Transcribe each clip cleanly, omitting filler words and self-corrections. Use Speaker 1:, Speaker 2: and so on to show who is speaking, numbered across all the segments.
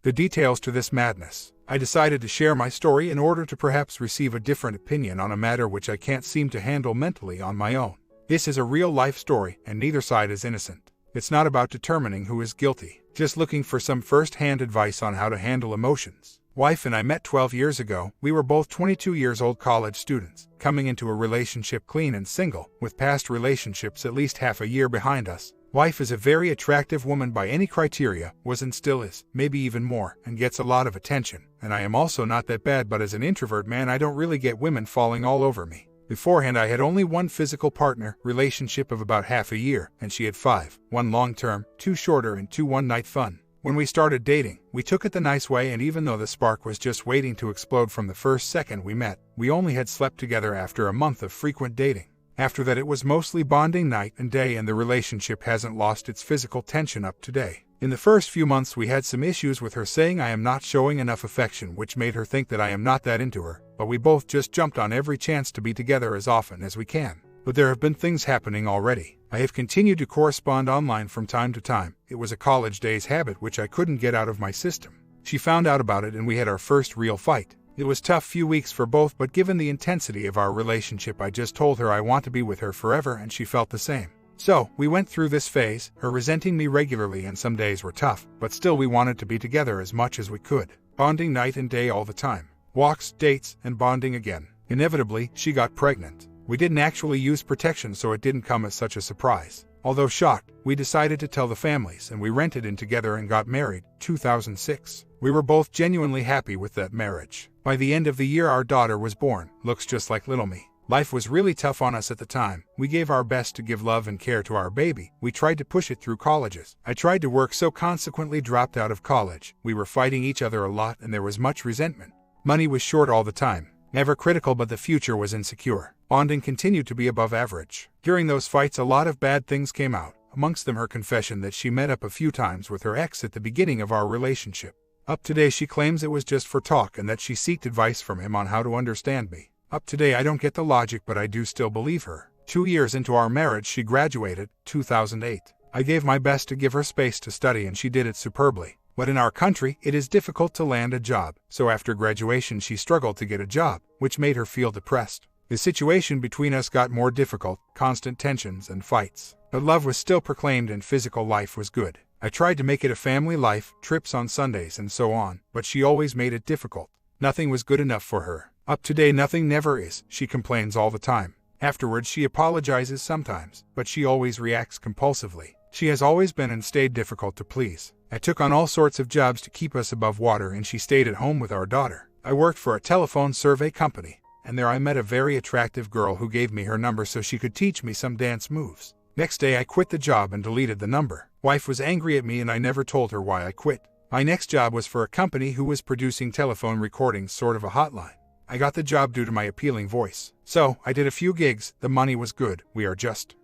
Speaker 1: the details to this madness. I decided to share my story in order to perhaps receive a different opinion on a matter which I can't seem to handle mentally on my own. This is a real-life story, and neither side is innocent. It's not about determining who is guilty, just looking for some first-hand advice on how to handle emotions. Wife and I met 12 years ago. We were both 22 years old college students, coming into a relationship clean and single, with past relationships at least half a year behind us. Wife is a very attractive woman by any criteria, was and still is, maybe even more, and gets a lot of attention. And I am also not that bad, but as an introvert man I don't really get women falling all over me. Beforehand I had only one physical partner, relationship of about half a year, and she had 5, 1 long-term, 2 shorter and 2 one-night fun. When we started dating, we took it the nice way, and even though the spark was just waiting to explode from the first second we met, we only had slept together after a month of frequent dating. After that it was mostly bonding night and day, and the relationship hasn't lost its physical tension up to today. In the first few months we had some issues with her saying I am not showing enough affection, which made her think that I am not that into her, but we both just jumped on every chance to be together as often as we can. But there have been things happening already. I have continued to correspond online from time to time. It was a college days habit which I couldn't get out of my system. She found out about it and we had our first real fight. It was tough few weeks for both, but given the intensity of our relationship I just told her I want to be with her forever, and she felt the same. So, we went through this phase, her resenting me regularly, and some days were tough, but still we wanted to be together as much as we could. Bonding night and day all the time. Walks, dates, and bonding again. Inevitably, she got pregnant. We didn't actually use protection, so it didn't come as such a surprise. Although shocked, we decided to tell the families, and we rented in together and got married, 2006. We were both genuinely happy with that marriage. By the end of the year our daughter was born, looks just like little me. Life was really tough on us at the time. We gave our best to give love and care to our baby. We tried to push it through colleges. I tried to work, so consequently dropped out of college. We were fighting each other a lot and there was much resentment. Money was short all the time. Never critical, but the future was insecure. Bonding continued to be above average. During those fights a lot of bad things came out, amongst them her confession that she met up a few times with her ex at the beginning of our relationship. Up today she claims it was just for talk and that she sought advice from him on how to understand me. Up today I don't get the logic, but I do still believe her. 2 years into our marriage she graduated, 2008. I gave my best to give her space to study and she did it superbly. But in our country, it is difficult to land a job, so after graduation she struggled to get a job, which made her feel depressed. The situation between us got more difficult, constant tensions and fights. But love was still proclaimed and physical life was good. I tried to make it a family life, trips on Sundays and so on, but she always made it difficult. Nothing was good enough for her. Up to date nothing never is. She complains all the time. Afterwards she apologizes sometimes, but she always reacts compulsively. She has always been and stayed difficult to please. I took on all sorts of jobs to keep us above water and she stayed at home with our daughter. I worked for a telephone survey company, and there I met a very attractive girl who gave me her number so she could teach me some dance moves. Next day I quit the job and deleted the number. Wife was angry at me and I never told her why I quit. My next job was for a company who was producing telephone recordings, sort of a hotline. I got the job due to my appealing voice. So, I did a few gigs, the money was good,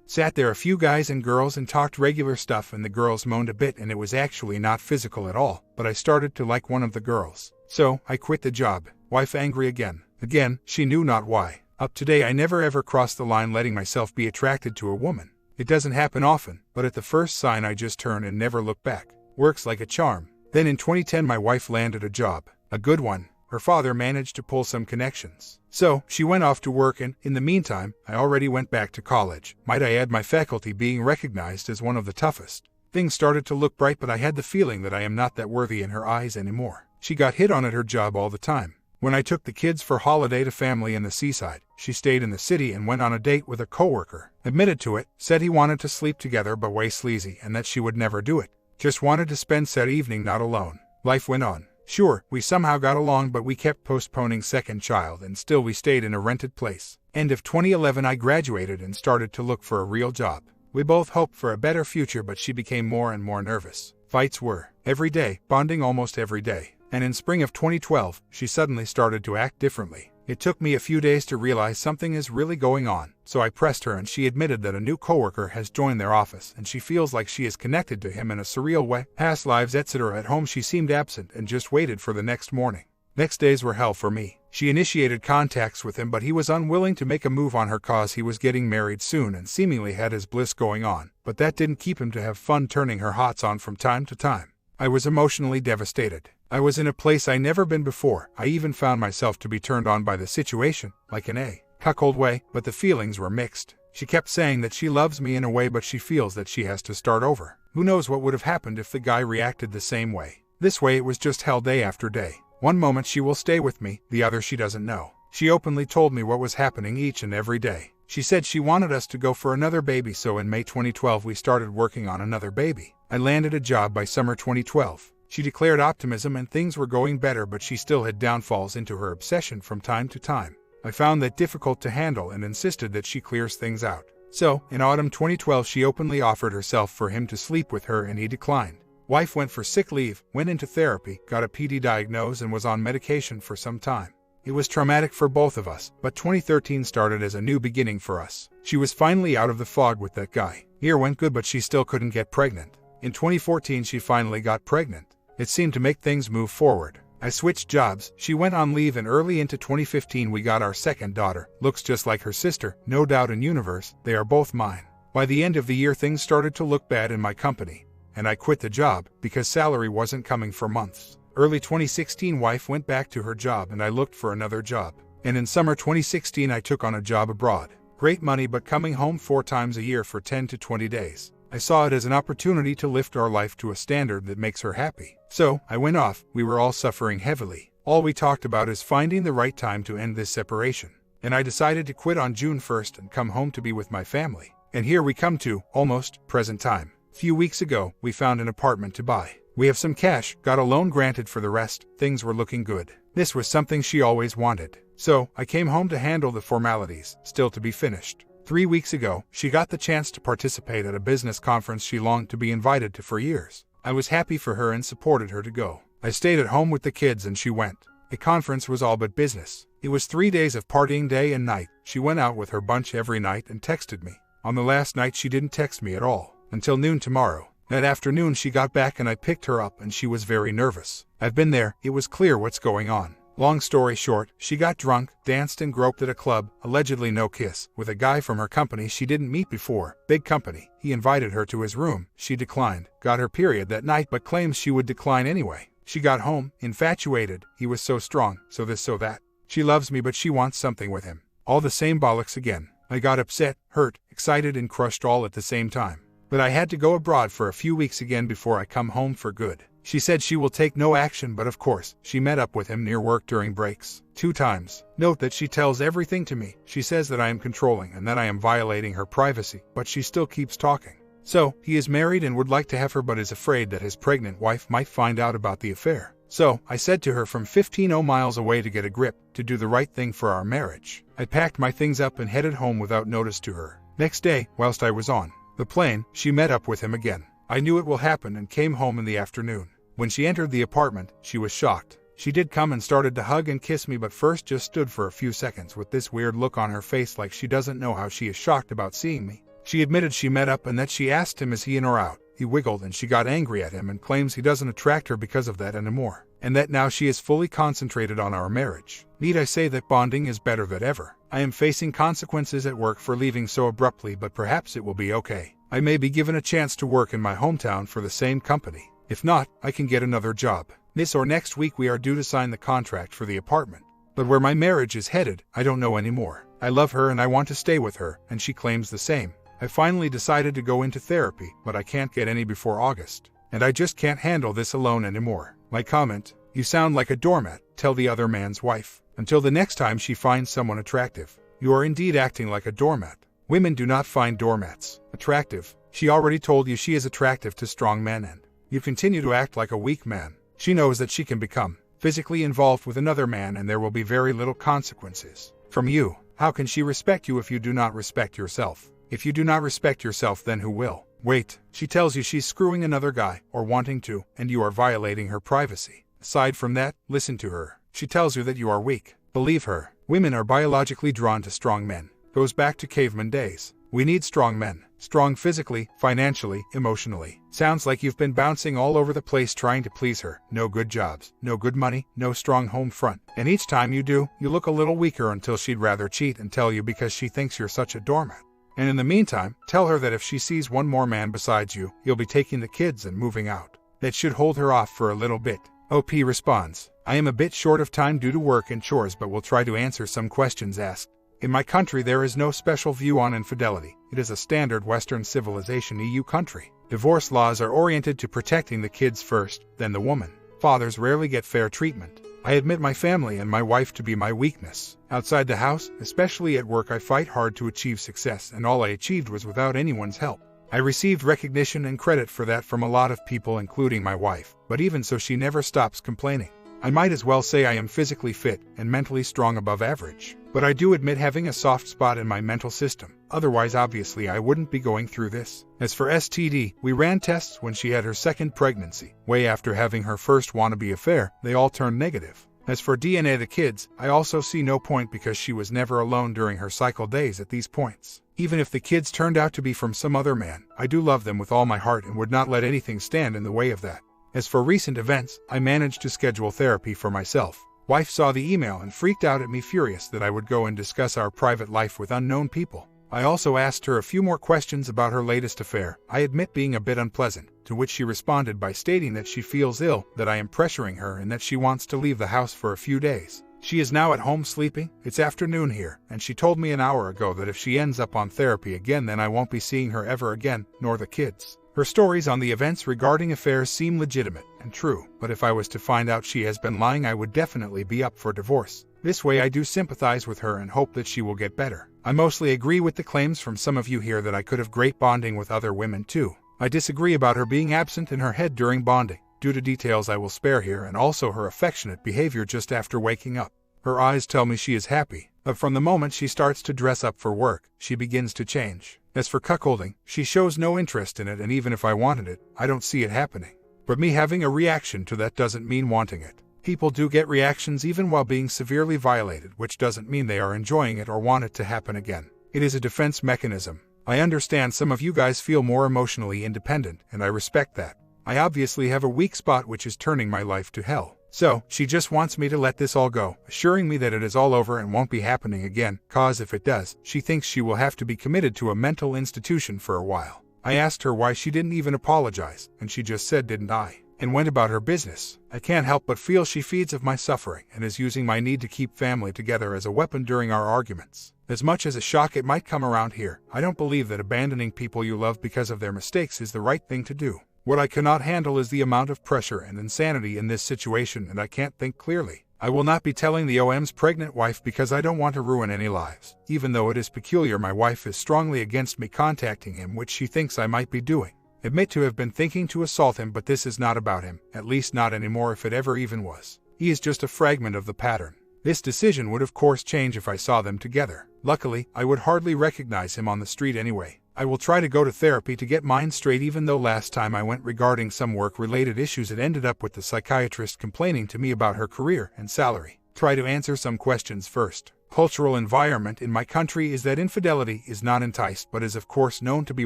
Speaker 1: sat there a few guys and girls and talked regular stuff, and the girls moaned a bit and it was actually not physical at all, but I started to like one of the girls. So, I quit the job. Wife angry again. Again, she knew not why. Up to date I never ever crossed the line letting myself be attracted to a woman. It doesn't happen often, but at the first sign I just turn and never look back. Works like a charm. Then in 2010 my wife landed a job. A good one. Her father managed to pull some connections. So, she went off to work and, in the meantime, I already went back to college. Might I add, my faculty being recognized as one of the toughest. Things started to look bright, but I had the feeling that I am not that worthy in her eyes anymore. She got hit on at her job all the time. When I took the kids for holiday to family in the seaside, she stayed in the city and went on a date with a coworker. Admitted to it, said he wanted to sleep together but way sleazy and that she would never do it. Just wanted to spend said evening not alone. Life went on. Sure, we somehow got along, but we kept postponing second child and still we stayed in a rented place. End of 2011 I graduated and started to look for a real job. We both hoped for a better future, but she became more and more nervous. Fights were every day, bonding almost every day. And in spring of 2012, she suddenly started to act differently. It took me a few days to realize something is really going on, so I pressed her and she admitted that a new coworker has joined their office and she feels like she is connected to him in a surreal way. Past lives, etc. At home she seemed absent and just waited for the next morning. Next days were hell for me. She initiated contacts with him, but he was unwilling to make a move on her cause he was getting married soon and seemingly had his bliss going on, but that didn't keep him to have fun turning her hots on from time to time. I was emotionally devastated. I was in a place I never been before. I even found myself to be turned on by the situation, like in a cuckold way, but the feelings were mixed. She kept saying that she loves me in a way, but she feels that she has to start over. Who knows what would have happened if the guy reacted the same way. This way it was just hell day after day. One moment she will stay with me, the other she doesn't know. She openly told me what was happening each and every day. She said she wanted us to go for another baby, so in May 2012 we started working on another baby. I landed a job by summer 2012. She declared optimism and things were going better, but she still had downfalls into her obsession from time to time. I found that difficult to handle and insisted that she clears things out. So, in autumn 2012 she openly offered herself for him to sleep with her and he declined. Wife went for sick leave, went into therapy, got a PD diagnosis and was on medication for some time. It was traumatic for both of us, but 2013 started as a new beginning for us. She was finally out of the fog with that guy. Year went good, but she still couldn't get pregnant. In 2014 she finally got pregnant. It seemed to make things move forward. I switched jobs, she went on leave, and early into 2015 we got our second daughter. Looks just like her sister, no doubt in universe, they are both mine. By the end of the year things started to look bad in my company, and I quit the job because salary wasn't coming for months. Early 2016 wife went back to her job and I looked for another job. And in summer 2016 I took on a job abroad. Great money, but coming home 4 times a year for 10 to 20 days. I saw it as an opportunity to lift our life to a standard that makes her happy. So, I went off. We were all suffering heavily. All we talked about is finding the right time to end this separation. And I decided to quit on June 1st and come home to be with my family. And here we come to, almost, present time. Few weeks ago, we found an apartment to buy. We have some cash, got a loan granted for the rest, things were looking good. This was something she always wanted. So, I came home to handle the formalities, still to be finished. 3 weeks ago, she got the chance to participate at a business conference she longed to be invited to for years. I was happy for her and supported her to go. I stayed at home with the kids and she went. The conference was all but business. It was 3 days of partying day and night. She went out with her bunch every night and texted me. On the last night she didn't text me at all, until noon tomorrow. That afternoon she got back and I picked her up and she was very nervous. I've been there, it was clear what's going on. Long story short, she got drunk, danced and groped at a club, allegedly no kiss, with a guy from her company she didn't meet before. Big company. He invited her to his room. She declined. Got her period that night but claims she would decline anyway. She got home, infatuated. He was so strong, so this so that. She loves me but she wants something with him. All the same bollocks again. I got upset, hurt, excited and crushed all at the same time. But I had to go abroad for a few weeks again before I come home for good. She said she will take no action, but of course, she met up with him near work during breaks. 2 times. Note that she tells everything to me. She says that I am controlling and that I am violating her privacy, but she still keeps talking. So, he is married and would like to have her but is afraid that his pregnant wife might find out about the affair. So, I said to her from 15 miles away to get a grip, to do the right thing for our marriage. I packed my things up and headed home without notice to her. Next day, whilst I was on the plane, she met up with him again. I knew it will happen and came home in the afternoon. When she entered the apartment, she was shocked. She did come and started to hug and kiss me, but first just stood for a few seconds with this weird look on her face like she doesn't know how she is shocked about seeing me. She admitted she met up and that she asked him is he in or out. He wiggled and she got angry at him and claims he doesn't attract her because of that anymore, and that now she is fully concentrated on our marriage. Need I say that bonding is better than ever? I am facing consequences at work for leaving so abruptly, but perhaps it will be okay. I may be given a chance to work in my hometown for the same company. If not, I can get another job. This or next week we are due to sign the contract for the apartment. But where my marriage is headed, I don't know anymore. I love her and I want to stay with her, and she claims the same. I finally decided to go into therapy, but I can't get any before August. And I just can't handle this alone anymore. My comment: you sound like a doormat, tell the other man's wife. Until the next time she finds someone attractive. You are indeed acting like a doormat. Women do not find doormats attractive. She already told you she is attractive to strong men and you continue to act like a weak man. She knows that she can become physically involved with another man and there will be very little consequences from you. How can she respect you if you do not respect yourself? If you do not respect yourself, then who will? Wait, she tells you she's screwing another guy or wanting to, and you are violating her privacy. Aside from that, listen to her. She tells you that you are weak. Believe her. Women are biologically drawn to strong men. Goes back to caveman days. We need strong men. Strong physically, financially, emotionally. Sounds like you've been bouncing all over the place trying to please her. No good jobs, no good money, no strong home front. And each time you do, you look a little weaker until she'd rather cheat and tell you because she thinks you're such a doormat. And in the meantime, tell her that if she sees one more man besides you, you'll be taking the kids and moving out. That should hold her off for a little bit. OP responds, I am a bit short of time due to work and chores but will try to answer some questions asked. In my country there is no special view on infidelity. It is a standard Western civilization EU country. Divorce laws are oriented to protecting the kids first, then the woman. Fathers rarely get fair treatment. I admit my family and my wife to be my weakness. Outside the house, especially at work, I fight hard to achieve success, and all I achieved was without anyone's help. I received recognition and credit for that from a lot of people, including my wife, but even so she never stops complaining. I might as well say I am physically fit and mentally strong above average, but I do admit having a soft spot in my mental system. Otherwise, obviously, I wouldn't be going through this. As for STD, we ran tests when she had her second pregnancy. Way after having her first wannabe affair, they all turned negative. As for DNA the kids, I also see no point because she was never alone during her cycle days at these points. Even if the kids turned out to be from some other man, I do love them with all my heart and would not let anything stand in the way of that. As for recent events, I managed to schedule therapy for myself. Wife saw the email and freaked out at me, furious that I would go and discuss our private life with unknown people. I also asked her a few more questions about her latest affair, I admit being a bit unpleasant, to which she responded by stating that she feels ill, that I am pressuring her, and that she wants to leave the house for a few days. She is now at home sleeping. It's afternoon here, and she told me an hour ago that if she ends up on therapy again then I won't be seeing her ever again, nor the kids. Her stories on the events regarding affairs seem legitimate and true, but if I was to find out she has been lying I would definitely be up for divorce. This way I do sympathize with her and hope that she will get better. I mostly agree with the claims from some of you here that I could have great bonding with other women too. I disagree about her being absent in her head during bonding, due to details I will spare here, and also her affectionate behavior just after waking up. Her eyes tell me she is happy, but from the moment she starts to dress up for work, she begins to change. As for cuckolding, she shows no interest in it, and even if I wanted it, I don't see it happening. But me having a reaction to that doesn't mean wanting it. People do get reactions even while being severely violated, which doesn't mean they are enjoying it or want it to happen again. It is a defense mechanism. I understand some of you guys feel more emotionally independent, and I respect that. I obviously have a weak spot which is turning my life to hell. So, she just wants me to let this all go, assuring me that it is all over and won't be happening again, cause if it does, she thinks she will have to be committed to a mental institution for a while. I asked her why she didn't even apologize, and she just said, "Didn't I?" and went about her business. I can't help but feel she feeds of my suffering and is using my need to keep family together as a weapon during our arguments. As much as a shock it might come around here, I don't believe that abandoning people you love because of their mistakes is the right thing to do. What I cannot handle is the amount of pressure and insanity in this situation, and I can't think clearly. I will not be telling the OM's pregnant wife because I don't want to ruin any lives. Even though it is peculiar, my wife is strongly against me contacting him, which she thinks I might be doing. Admit to have been thinking to assault him, but this is not about him, at least not anymore if it ever even was. He is just a fragment of the pattern. This decision would of course change if I saw them together. Luckily, I would hardly recognize him on the street anyway. I will try to go to therapy to get mine straight, even though last time I went regarding some work-related issues it ended up with the psychiatrist complaining to me about her career and salary. Try to answer some questions first. Cultural environment in my country is that infidelity is not enticed but is of course known to be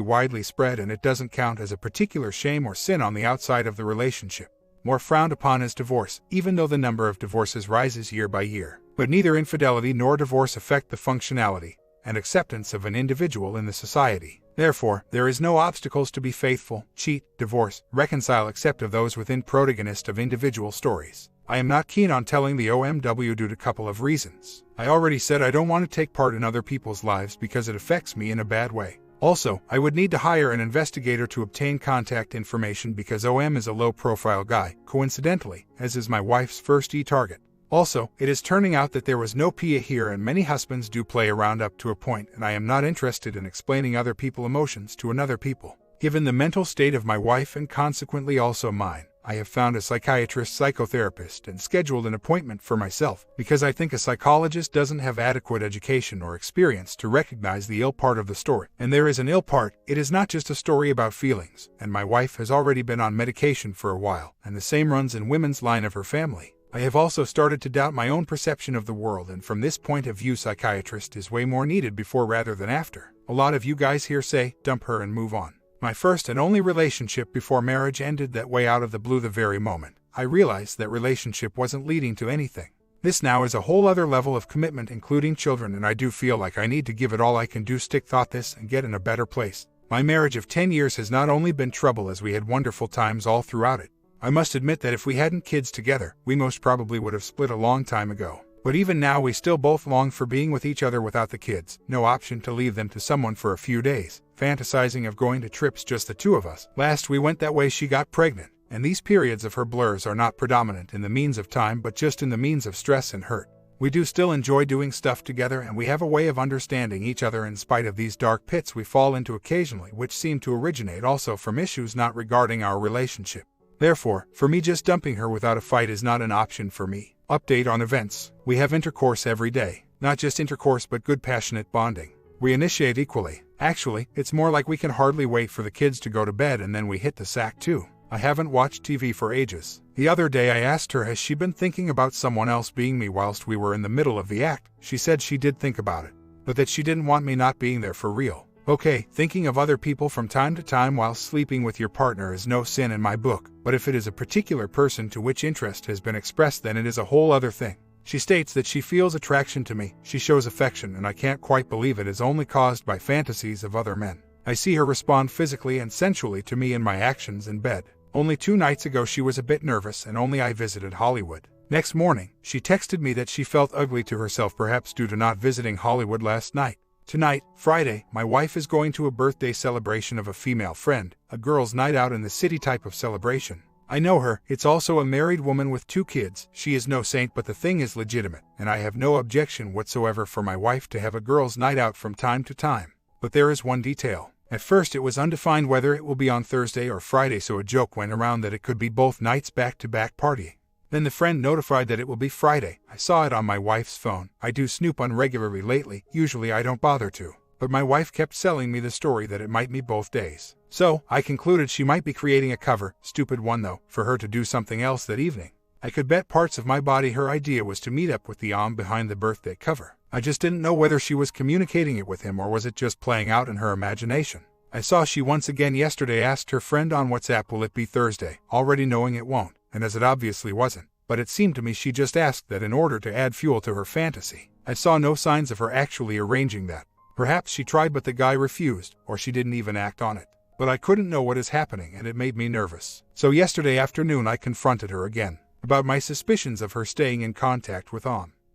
Speaker 1: widely spread, and it doesn't count as a particular shame or sin on the outside of the relationship. More frowned upon is divorce, even though the number of divorces rises year by year. But neither infidelity nor divorce affect the functionality and acceptance of an individual in the society. Therefore, there is no obstacles to be faithful, cheat, divorce, reconcile except of those within protagonist of individual stories. I am not keen on telling the OMW due to a couple of reasons. I already said I don't want to take part in other people's lives because it affects me in a bad way. Also, I would need to hire an investigator to obtain contact information because OM is a low-profile guy, coincidentally, as is my wife's first target. Also, it is turning out that there was no PIA here, and many husbands do play around up to a point, and I am not interested in explaining other people's emotions to another people. Given the mental state of my wife and consequently also mine, I have found a psychiatrist psychotherapist and scheduled an appointment for myself because I think a psychologist doesn't have adequate education or experience to recognize the ill part of the story. And there is an ill part. It is not just a story about feelings, and my wife has already been on medication for a while, and the same runs in women's line of her family. I have also started to doubt my own perception of the world, and from this point of view psychiatrist is way more needed before rather than after. A lot of you guys here say, dump her and move on. My first and only relationship before marriage ended that way out of the blue the very moment I realized that relationship wasn't leading to anything. This now is a whole other level of commitment, including children, and I do feel like I need to give it all I can do, stick thought this, and get in a better place. My marriage of 10 years has not only been trouble as we had wonderful times all throughout it, I must admit that if we hadn't kids together, we most probably would have split a long time ago. But even now we still both long for being with each other without the kids, no option to leave them to someone for a few days, fantasizing of going to trips just the two of us. Last we went that way she got pregnant, and these periods of her blurs are not predominant in the means of time but just in the means of stress and hurt. We do still enjoy doing stuff together, and we have a way of understanding each other in spite of these dark pits we fall into occasionally, which seem to originate also from issues not regarding our relationship. Therefore, for me, just dumping her without a fight is not an option for me. Update on events. We have intercourse every day. Not just intercourse but good passionate bonding. We initiate equally. Actually, it's more like we can hardly wait for the kids to go to bed and then we hit the sack too. I haven't watched TV for ages. The other day I asked her has she been thinking about someone else being me whilst we were in the middle of the act. She said she did think about it, but that she didn't want me not being there for real. Okay, thinking of other people from time to time while sleeping with your partner is no sin in my book, but if it is a particular person to which interest has been expressed, then it is a whole other thing. She states that she feels attraction to me, she shows affection, and I can't quite believe it is only caused by fantasies of other men. I see her respond physically and sensually to me in my actions in bed. Only 2 nights ago she was a bit nervous and only I visited Hollywood. Next morning, she texted me that she felt ugly to herself, perhaps due to not visiting Hollywood last night. Tonight, Friday, my wife is going to a birthday celebration of a female friend, a girls' night out in the city type of celebration. I know her, it's also a married woman with 2 kids. She is no saint, but the thing is legitimate, and I have no objection whatsoever for my wife to have a girls' night out from time to time. But there is one detail. At first it was undefined whether it will be on Thursday or Friday, so a joke went around that it could be both nights back-to-back partying. Then the friend notified that it will be Friday. I saw it on my wife's phone. I do snoop on regularly lately, usually I don't bother to. But my wife kept selling me the story that it might be both days. So, I concluded she might be creating a cover, stupid one though, for her to do something else that evening. I could bet parts of my body her idea was to meet up with the behind the birthday cover. I just didn't know whether she was communicating it with him or was it just playing out in her imagination. I saw she once again yesterday asked her friend on WhatsApp, will it be Thursday, already knowing it won't, and as it obviously wasn't. But it seemed to me she just asked that in order to add fuel to her fantasy. I saw no signs of her actually arranging that. Perhaps she tried but the guy refused, or she didn't even act on it. But I couldn't know what is happening and it made me nervous. So yesterday afternoon I confronted her again about my suspicions of her staying in contact with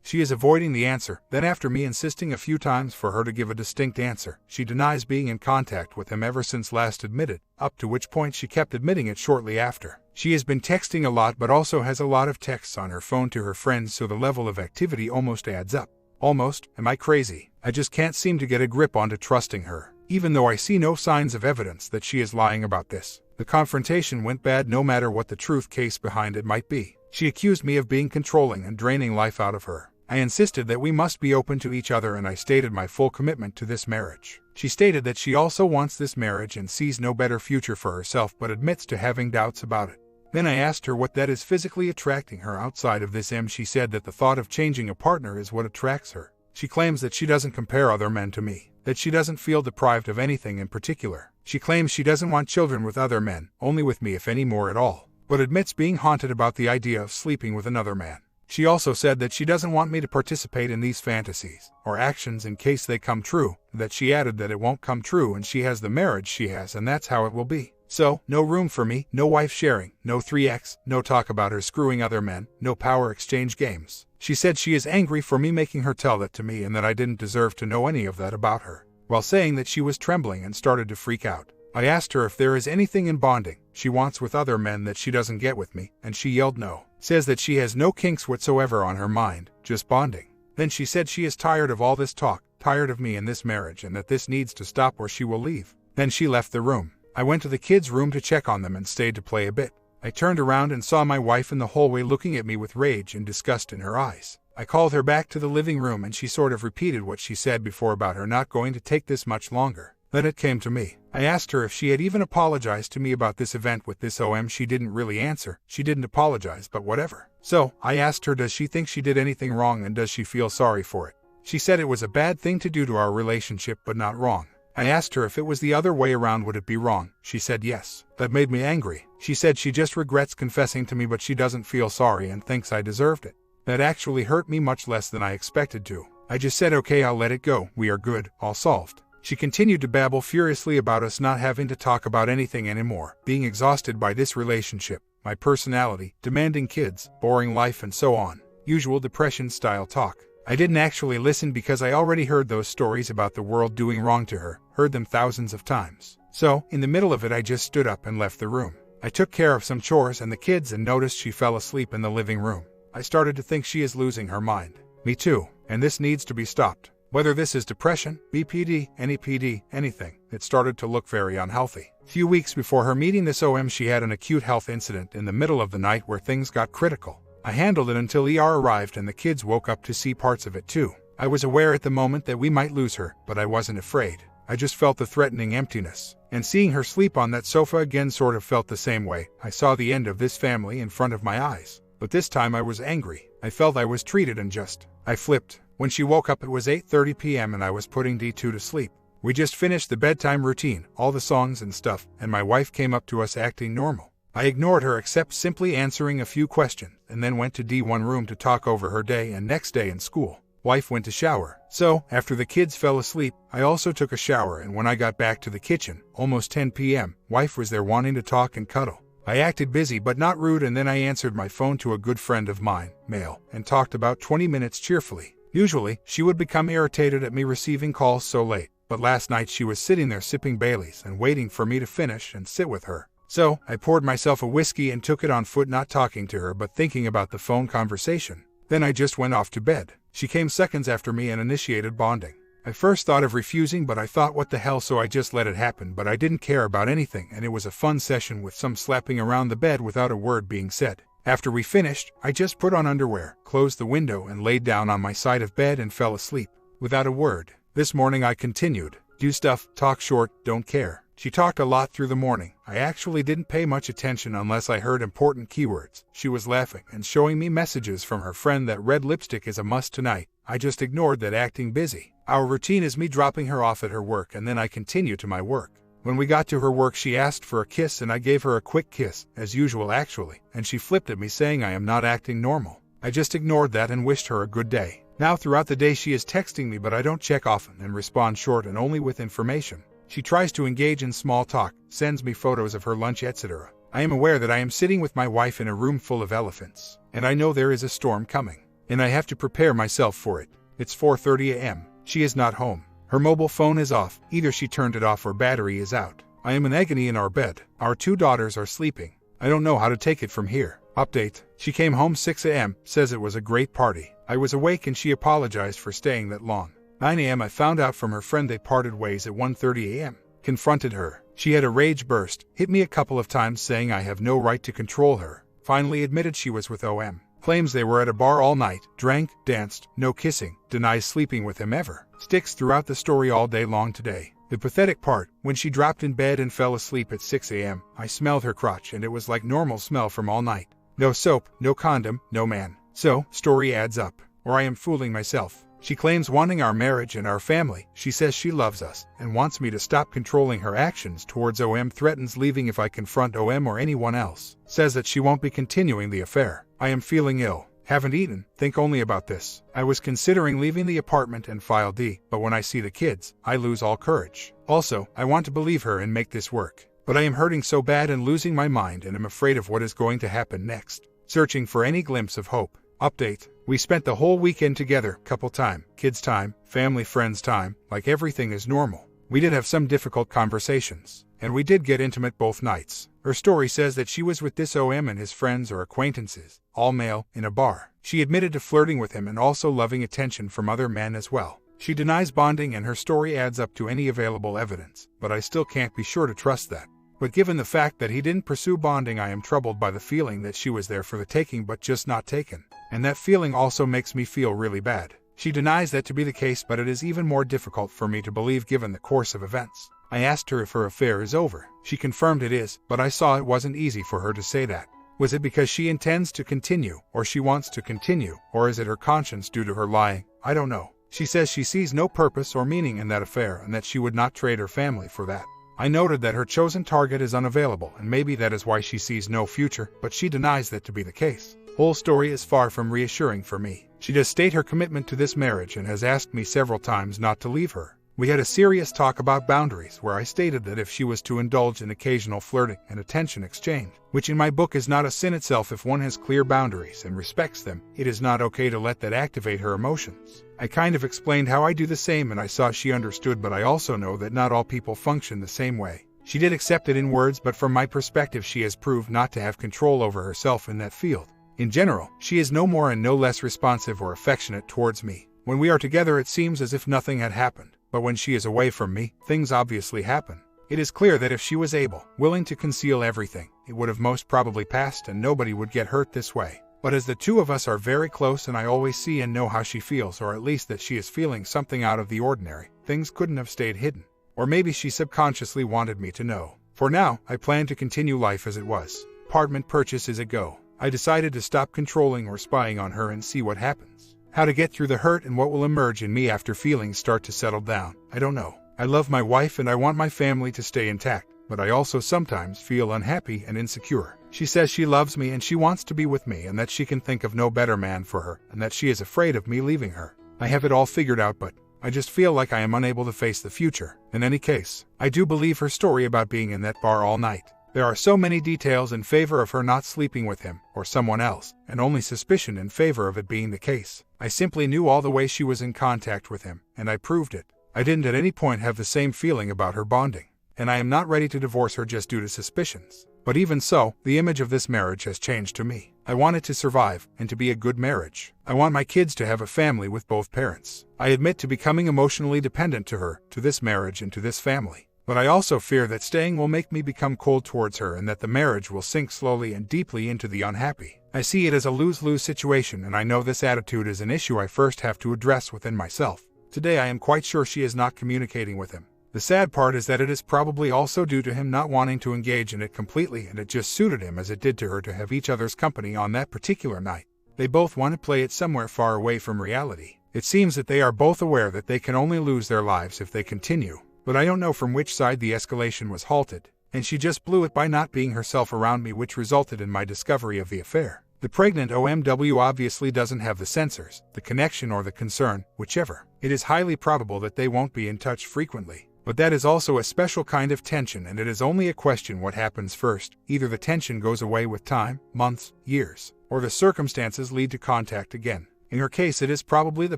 Speaker 1: She is avoiding the answer. Then after me insisting a few times for her to give a distinct answer, she denies being in contact with him ever since last admitted, up to which point she kept admitting it shortly after. She has been texting a lot but also has a lot of texts on her phone to her friends, so the level of activity almost adds up. Almost? Am I crazy? I just can't seem to get a grip onto trusting her, even though I see no signs of evidence that she is lying about this. The confrontation went bad no matter what the truth case behind it might be. She accused me of being controlling and draining life out of her. I insisted that we must be open to each other and I stated my full commitment to this marriage. She stated that she also wants this marriage and sees no better future for herself but admits to having doubts about it. Then I asked her what that is physically attracting her outside of this. She said that the thought of changing a partner is what attracts her. She claims that she doesn't compare other men to me, that she doesn't feel deprived of anything in particular. She claims she doesn't want children with other men, only with me if any more at all, but admits being haunted about the idea of sleeping with another man. She also said that she doesn't want me to participate in these fantasies or actions in case they come true, that she added that it won't come true and she has the marriage she has and that's how it will be. So, no room for me, no wife sharing, no 3x, no talk about her screwing other men, no power exchange games. She said she is angry for me making her tell that to me and that I didn't deserve to know any of that about her, while saying that she was trembling and started to freak out. I asked her if there is anything in bonding she wants with other men that she doesn't get with me, and she yelled no. Says that she has no kinks whatsoever on her mind, just bonding. Then she said she is tired of all this talk, tired of me and this marriage, and that this needs to stop or she will leave. Then she left the room. I went to the kids' room to check on them and stayed to play a bit. I turned around and saw my wife in the hallway looking at me with rage and disgust in her eyes. I called her back to the living room and she sort of repeated what she said before about her not going to take this much longer. Then it came to me. I asked her if she had even apologized to me about this event with this She didn't really answer. She didn't apologize, but whatever. So, I asked her does she think she did anything wrong and does she feel sorry for it. She said it was a bad thing to do to our relationship but not wrong. I asked her if it was the other way around would it be wrong. She said yes. That made me angry. She said she just regrets confessing to me but she doesn't feel sorry and thinks I deserved it. That actually hurt me much less than I expected to. I just said okay, I'll let it go. We are good. All solved. She continued to babble furiously about us not having to talk about anything anymore, being exhausted by this relationship, my personality, demanding kids, boring life and so on. Usual depression-style talk. I didn't actually listen because I already heard those stories about the world doing wrong to her, heard them thousands of times. So, in the middle of it I just stood up and left the room. I took care of some chores and the kids and noticed she fell asleep in the living room. I started to think she is losing her mind. Me too, and this needs to be stopped. Whether this is depression, BPD, NEPD, anything, it started to look very unhealthy. Few weeks before her meeting this OM, she had an acute health incident in the middle of the night where things got critical. I handled it until ER arrived and the kids woke up to see parts of it too. I was aware at the moment that we might lose her, but I wasn't afraid. I just felt the threatening emptiness. And seeing her sleep on that sofa again sort of felt the same way. I saw the end of this family in front of my eyes. But this time I was angry. I felt I was treated unjust. I flipped. When she woke up it was 8:30 p.m. and I was putting D2 to sleep. We just finished the bedtime routine, all the songs and stuff, and my wife came up to us acting normal. I ignored her except simply answering a few questions, and then went to D1 room to talk over her day and next day in school. Wife went to shower. So, after the kids fell asleep, I also took a shower, and when I got back to the kitchen, almost 10 p.m., wife was there wanting to talk and cuddle. I acted busy but not rude, and then I answered my phone to a good friend of mine, male, and talked about 20 minutes cheerfully. Usually, she would become irritated at me receiving calls so late, but last night she was sitting there sipping Baileys and waiting for me to finish and sit with her. So, I poured myself a whiskey and took it on foot, not talking to her but thinking about the phone conversation. Then I just went off to bed. She came seconds after me and initiated bonding. I first thought of refusing, but I thought what the hell, so I just let it happen, but I didn't care about anything, and it was a fun session with some slapping around the bed without a word being said. After we finished, I just put on underwear, closed the window and laid down on my side of bed and fell asleep. Without a word. This morning I continued. Do stuff, talk short, don't care. She talked a lot through the morning. I actually didn't pay much attention unless I heard important keywords. She was laughing and showing me messages from her friend that red lipstick is a must tonight. I just ignored that, acting busy. Our routine is me dropping her off at her work and then I continue to my work. When we got to her work she asked for a kiss and I gave her a quick kiss, as usual actually, and she flipped at me saying I am not acting normal. I just ignored that and wished her a good day. Now throughout the day she is texting me, but I don't check often and respond short and only with information. She tries to engage in small talk, sends me photos of her lunch, etc. I am aware that I am sitting with my wife in a room full of elephants, and I know there is a storm coming, and I have to prepare myself for it. It's 4:30 a.m. She is not home. Her mobile phone is off. Either she turned it off or battery is out. I am in agony in our bed. Our 2 daughters are sleeping. I don't know how to take it from here. Update. She came home 6 a.m., says it was a great party. I was awake and she apologized for staying that long. 9 a.m. I found out from her friend they parted ways at 1:30 a.m. Confronted her. She had a rage burst, hit me a couple of times saying I have no right to control her. Finally admitted she was with OM. Claims they were at a bar all night, drank, danced, no kissing, denies sleeping with him ever. Sticks throughout the story all day long today. The pathetic part, when she dropped in bed and fell asleep at 6 a.m., I smelled her crotch and it was like normal smell from all night. No soap, no condom, no man. So, story adds up. Or I am fooling myself. She claims wanting our marriage and our family. She says she loves us and wants me to stop controlling her actions towards OM, threatens leaving if I confront OM or anyone else. Says that she won't be continuing the affair. I am feeling ill. Haven't eaten. Think only about this. I was considering leaving the apartment and file D, but when I see the kids, I lose all courage. Also, I want to believe her and make this work. But I am hurting so bad and losing my mind and am afraid of what is going to happen next. Searching for any glimpse of hope. Update. We spent the whole weekend together, couple time, kids time, family friends time, like everything is normal. We did have some difficult conversations, and we did get intimate both nights. Her story says that she was with this OM and his friends or acquaintances, all male, in a bar. She admitted to flirting with him and also loving attention from other men as well. She denies bonding and her story adds up to any available evidence, but I still can't be sure to trust that. But given the fact that he didn't pursue bonding, I am troubled by the feeling that she was there for the taking but just not taken. And that feeling also makes me feel really bad. She denies that to be the case, but it is even more difficult for me to believe given the course of events. I asked her if her affair is over. She confirmed it is, but I saw it wasn't easy for her to say that. Was it because she intends to continue, or she wants to continue, or is it her conscience due to her lying? I don't know. She says she sees no purpose or meaning in that affair and that she would not trade her family for that. I noted that her chosen target is unavailable and maybe that is why she sees no future, but she denies that to be the case. Whole story is far from reassuring for me. She does state her commitment to this marriage and has asked me several times not to leave her. We had a serious talk about boundaries where I stated that if she was to indulge in occasional flirting and attention exchange, which in my book is not a sin itself if one has clear boundaries and respects them, it is not okay to let that activate her emotions. I kind of explained how I do the same and I saw she understood, but I also know that not all people function the same way. She did accept it in words, but from my perspective she has proved not to have control over herself in that field. In general, she is no more and no less responsive or affectionate towards me. When we are together it seems as if nothing had happened. But when she is away from me, things obviously happen. It is clear that if she was willing to conceal everything, it would have most probably passed and nobody would get hurt this way. But as the two of us are very close and I always see and know how she feels, or at least that she is feeling something out of the ordinary, things couldn't have stayed hidden. Or maybe she subconsciously wanted me to know. For now, I plan to continue life as it was. Apartment purchase is a go. I decided to stop controlling or spying on her and see what happens. How to get through the hurt and what will emerge in me after feelings start to settle down, I don't know. I love my wife and I want my family to stay intact, but I also sometimes feel unhappy and insecure. She says she loves me and she wants to be with me and that she can think of no better man for her and that she is afraid of me leaving her. I have it all figured out, but I just feel like I am unable to face the future. In any case, I do believe her story about being in that bar all night. There are so many details in favor of her not sleeping with him or someone else, and only suspicion in favor of it being the case. I simply knew all the way she was in contact with him, and I proved it. I didn't at any point have the same feeling about her bonding, and I am not ready to divorce her just due to suspicions. But even so, the image of this marriage has changed to me. I want it to survive and to be a good marriage. I want my kids to have a family with both parents. I admit to becoming emotionally dependent to her, to this marriage, and to this family. But I also fear that staying will make me become cold towards her and that the marriage will sink slowly and deeply into the unhappy. I see it as a lose-lose situation, and I know this attitude is an issue I first have to address within myself. Today I am quite sure she is not communicating with him. The sad part is that it is probably also due to him not wanting to engage in it completely, and it just suited him as it did to her to have each other's company on that particular night. They both want to play it somewhere far away from reality. It seems that they are both aware that they can only lose their lives if they continue. But I don't know from which side the escalation was halted, and she just blew it by not being herself around me, which resulted in my discovery of the affair. The pregnant OMW obviously doesn't have the sensors, the connection, or the concern, whichever. It is highly probable that they won't be in touch frequently. But that is also a special kind of tension, and it is only a question what happens first. Either the tension goes away with time, months, years, or the circumstances lead to contact again. In her case, it is probably the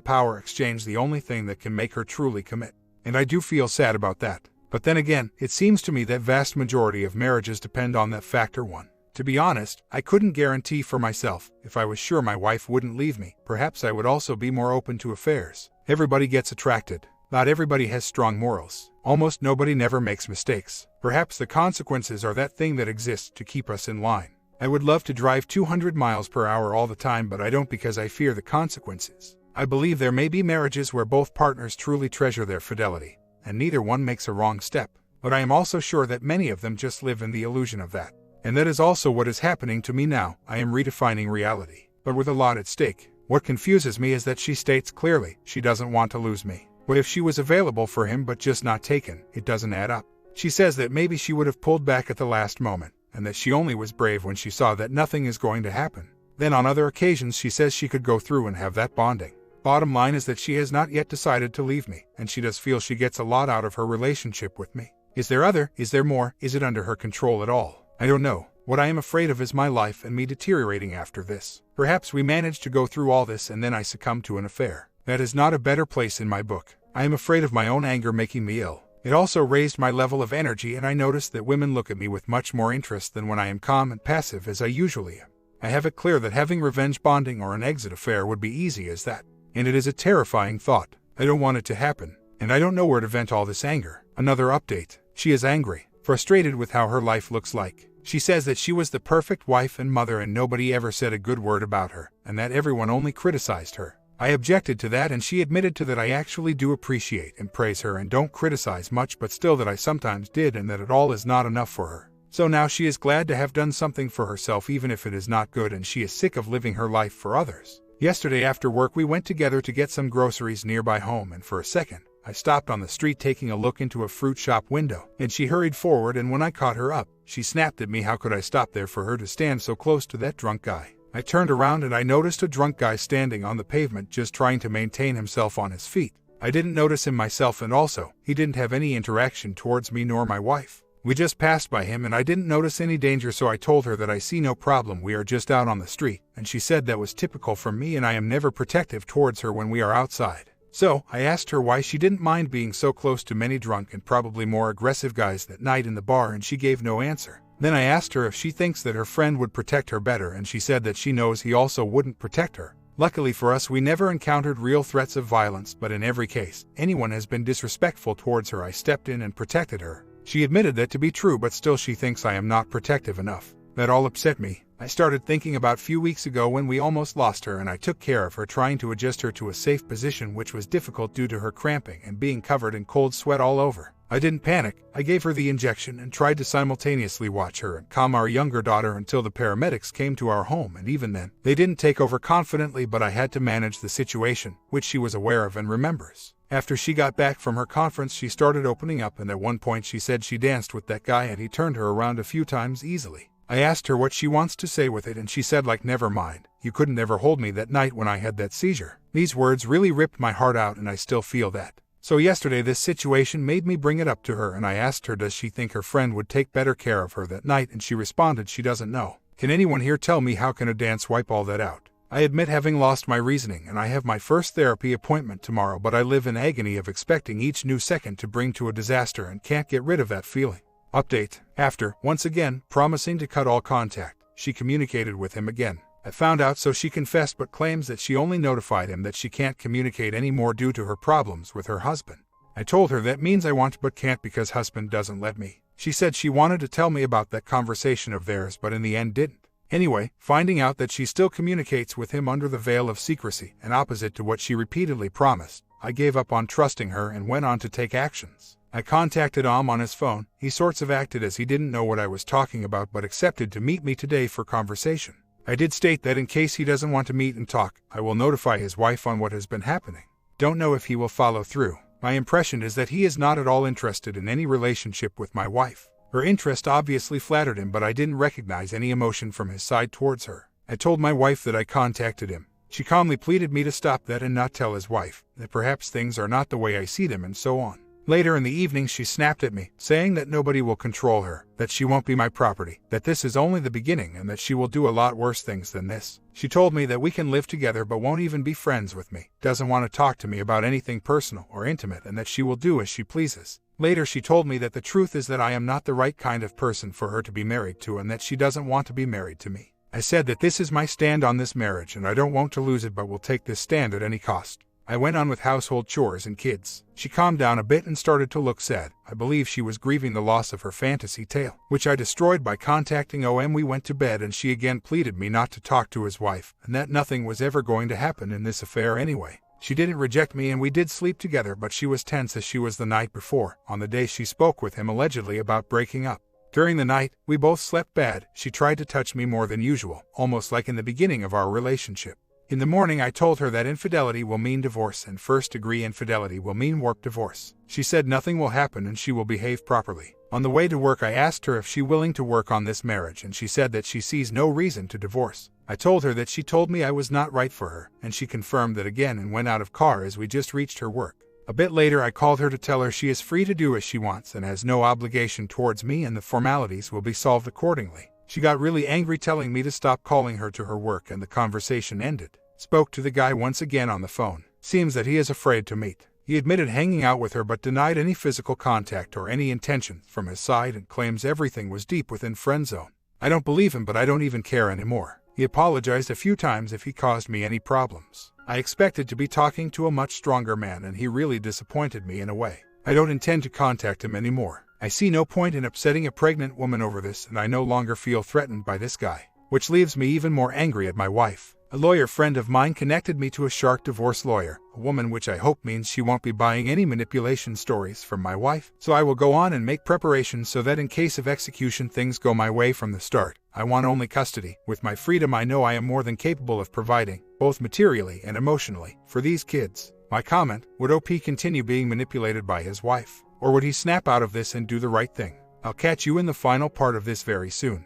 Speaker 1: power exchange the only thing that can make her truly commit. And I do feel sad about that. But then again, it seems to me that vast majority of marriages depend on that factor one. To be honest, I couldn't guarantee for myself. If I was sure my wife wouldn't leave me, perhaps I would also be more open to affairs. Everybody gets attracted. Not everybody has strong morals. Almost nobody never makes mistakes. Perhaps the consequences are that thing that exists to keep us in line. I would love to drive 200 miles per hour all the time, but I don't because I fear the consequences. I believe there may be marriages where both partners truly treasure their fidelity, and neither one makes a wrong step. But I am also sure that many of them just live in the illusion of that. And that is also what is happening to me now. I am redefining reality, but with a lot at stake. What confuses me is that she states clearly she doesn't want to lose me. But if she was available for him but just not taken, it doesn't add up. She says that maybe she would have pulled back at the last moment, and that she only was brave when she saw that nothing is going to happen. Then on other occasions she says she could go through and have that bonding. Bottom line is that she has not yet decided to leave me, and she does feel she gets a lot out of her relationship with me. Is there more? Is it under her control at all? I don't know. What I am afraid of is my life and me deteriorating after this. Perhaps we manage to go through all this and then I succumb to an affair. That is not a better place in my book. I am afraid of my own anger making me ill. It also raised my level of energy, and I noticed that women look at me with much more interest than when I am calm and passive as I usually am. I have it clear that having revenge bonding or an exit affair would be easy as that. And it is a terrifying thought. I don't want it to happen, and I don't know where to vent all this anger. Another update. She is angry, frustrated with how her life looks like. She says that she was the perfect wife and mother and nobody ever said a good word about her, and that everyone only criticized her. I objected to that, and she admitted to that I actually do appreciate and praise her and don't criticize much, but still that I sometimes did, and that it all is not enough for her. So now she is glad to have done something for herself even if it is not good, and she is sick of living her life for others. Yesterday after work we went together to get some groceries nearby home, and for a second, I stopped on the street taking a look into a fruit shop window, and she hurried forward, and when I caught her up, she snapped at me. How could I stop there for her to stand so close to that drunk guy? I turned around and I noticed a drunk guy standing on the pavement just trying to maintain himself on his feet. I didn't notice him myself, and also, he didn't have any interaction towards me nor my wife. We just passed by him and I didn't notice any danger, so I told her that I see no problem, we are just out on the street, and she said that was typical for me and I am never protective towards her when we are outside. So, I asked her why she didn't mind being so close to many drunk and probably more aggressive guys that night in the bar, and she gave no answer. Then I asked her if she thinks that her friend would protect her better, and she said that she knows he also wouldn't protect her. Luckily for us, we never encountered real threats of violence, but in every case, anyone has been disrespectful towards her, I stepped in and protected her. She admitted that to be true, but still she thinks I am not protective enough. That all upset me. I started thinking about a few weeks ago when we almost lost her, and I took care of her, trying to adjust her to a safe position, which was difficult due to her cramping and being covered in cold sweat all over. I didn't panic. I gave her the injection and tried to simultaneously watch her and calm our younger daughter until the paramedics came to our home, and even then, they didn't take over confidently, but I had to manage the situation, which she was aware of and remembers. After she got back from her conference, she started opening up, and at one point she said she danced with that guy and he turned her around a few times easily. I asked her what she wants to say with it, and she said, like, never mind, you couldn't ever hold me that night when I had that seizure. These words really ripped my heart out, and I still feel that. So yesterday this situation made me bring it up to her, and I asked her does she think her friend would take better care of her that night, and she responded she doesn't know. Can anyone here tell me how can a dance wipe all that out? I admit having lost my reasoning, and I have my first therapy appointment tomorrow, but I live in agony of expecting each new second to bring to a disaster and can't get rid of that feeling. Update. After, once again, promising to cut all contact, she communicated with him again. I found out, so she confessed, but claims that she only notified him that she can't communicate anymore due to her problems with her husband. I told her that means I want but can't because husband doesn't let me. She said she wanted to tell me about that conversation of theirs, but in the end didn't. Anyway, finding out that she still communicates with him under the veil of secrecy and opposite to what she repeatedly promised, I gave up on trusting her and went on to take actions. I contacted him on his phone. He sorts of acted as he didn't know what I was talking about, but accepted to meet me today for conversation. I did state that in case he doesn't want to meet and talk, I will notify his wife on what has been happening. Don't know if he will follow through. My impression is that he is not at all interested in any relationship with my wife. Her interest obviously flattered him, but I didn't recognize any emotion from his side towards her. I told my wife that I contacted him. She calmly pleaded me to stop that and not tell his wife, that perhaps things are not the way I see them, and so on. Later in the evening she snapped at me, saying that nobody will control her, that she won't be my property, that this is only the beginning and that she will do a lot worse things than this. She told me that we can live together but won't even be friends with me, doesn't want to talk to me about anything personal or intimate, and that she will do as she pleases. Later she told me that the truth is that I am not the right kind of person for her to be married to and that she doesn't want to be married to me. I said that this is my stand on this marriage and I don't want to lose it, but will take this stand at any cost. I went on with household chores and kids. She calmed down a bit and started to look sad. I believe she was grieving the loss of her fantasy tale, which I destroyed by contacting OM. We went to bed and she again pleaded me not to talk to his wife, and that nothing was ever going to happen in this affair anyway. She didn't reject me and we did sleep together, but she was tense as she was the night before, on the day she spoke with him allegedly about breaking up. During the night, we both slept bad. She tried to touch me more than usual, almost like in the beginning of our relationship. In the morning I told her that infidelity will mean divorce and first-degree infidelity will mean warped divorce. She said nothing will happen and she will behave properly. On the way to work I asked her if she willing to work on this marriage, and she said that she sees no reason to divorce. I told her that she told me I was not right for her, and she confirmed that again and went out of car as we just reached her work. A bit later I called her to tell her she is free to do as she wants and has no obligation towards me and the formalities will be solved accordingly. She got really angry, telling me to stop calling her to her work, and the conversation ended. Spoke to the guy once again on the phone. Seems that he is afraid to meet. He admitted hanging out with her but denied any physical contact or any intention from his side and claims everything was deep within friend zone. I don't believe him, but I don't even care anymore. He apologized a few times if he caused me any problems. I expected to be talking to a much stronger man and he really disappointed me in a way. I don't intend to contact him anymore. I see no point in upsetting a pregnant woman over this, and I no longer feel threatened by this guy, which leaves me even more angry at my wife. A lawyer friend of mine connected me to a shark divorce lawyer, a woman, which I hope means she won't be buying any manipulation stories from my wife. So I will go on and make preparations so that in case of execution things go my way from the start. I want only custody. With my freedom I know I am more than capable of providing, both materially and emotionally, for these kids. My comment: would OP continue being manipulated by his wife? Or would he snap out of this and do the right thing? I'll catch you in the final part of this very soon.